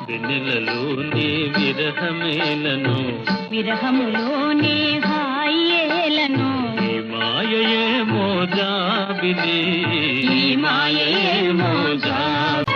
వెన్నెలలోని విరహమేలను విరహములోని హాయేలను ఈ మాయయే మోజాబిలి ఈ మాయయే మోజాబిలి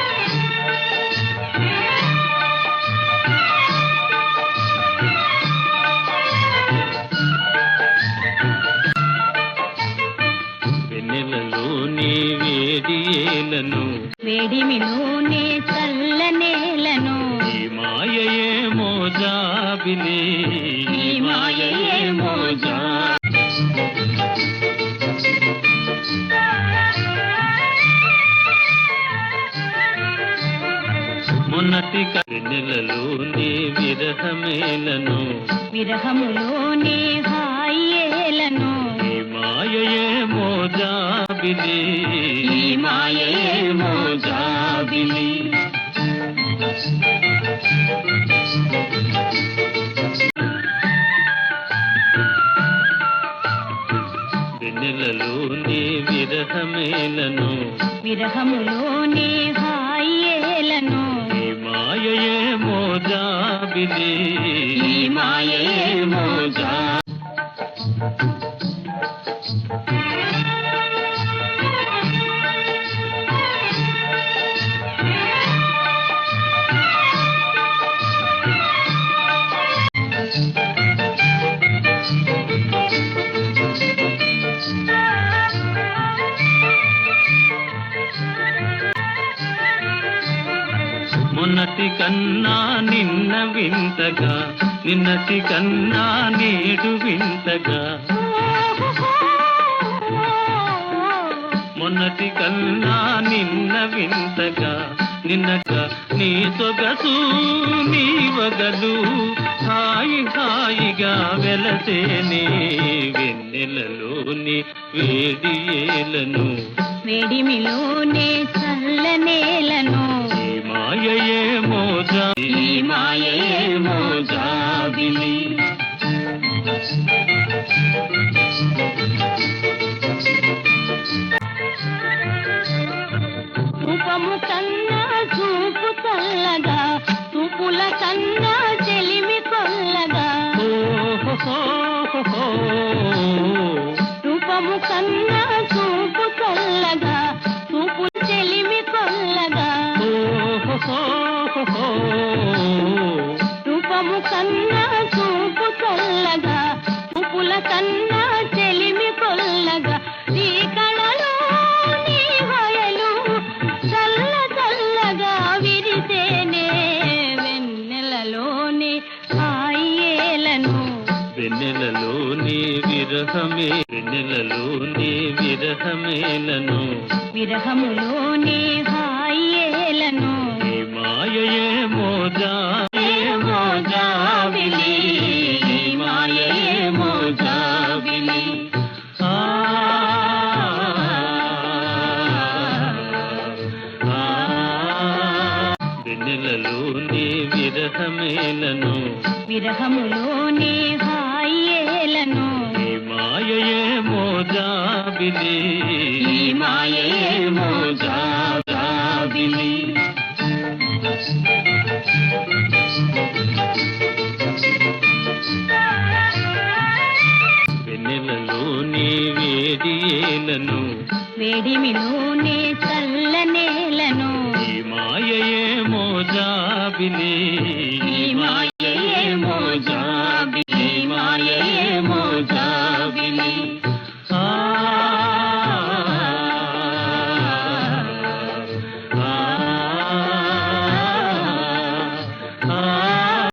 వెన్నెలలోని వేడియేలను వేడిమిలోని చల్లనేలను ఈ మాయయే మోజాబిలి ఈ మాయయే మొన్నటి వెన్నెలలోని విరహమేలను విరహములోని హాయేలను ఈ మాయయే మోజాబిలి ఈ మాయయే మోజాబిలి వెన్నెలలోని విరహమేలను విరహములోని హాయేలను ఈ మాయయే మోజాబిలి ఈ మాయయే మోజాబిలి మొన్నటి కన్నా నిన్న వింతగా నిన్నటి కన్నా నేడు వింతగా మొన్నటి కన్నా నిన్న వింతగా నిన్నగా నీ సొగసు నీ వగలు హాయి హాయిగా వెలసేనే వెన్నెలలోని వేడియేలను వేడిమిలోనే చల్లనేలను ఈ మాయయే మోజా ఈ మాయయే మోజాబిలి రూపము కన్నా చూపు చల్లగా చూపుల కన్నా చెలిమి కొల్లగా రూపము కన్నా చూపు చల్లగా చూపు చెలిమి కొల్లగా రూపము కన్నా చూపు చల్లగా చూపుల కన్నా చెలిమి కొల్లగా నీ కళలో నీ హయలు చల్ల చల్లగా విరిసేనే వెన్నెలలోని హాయేలను వెన్నెలలోని విరహమేలను విరహములోని హాయేలను ఈ మాయయే మోజాబిలి ఈ మాయయే మోజాబిలి వెన్నెలలోని విరహమేలను విరహములోని హాయేలను ఈ మాయయే మోజాబిలి ఈ మాయయే మోజాబిలి వెన్నెలలోని వేడియేలను వేడిమిలోనే చల్లనేలను ఈ మాయయే మోజాబిలి ఈ మాయయే మోజా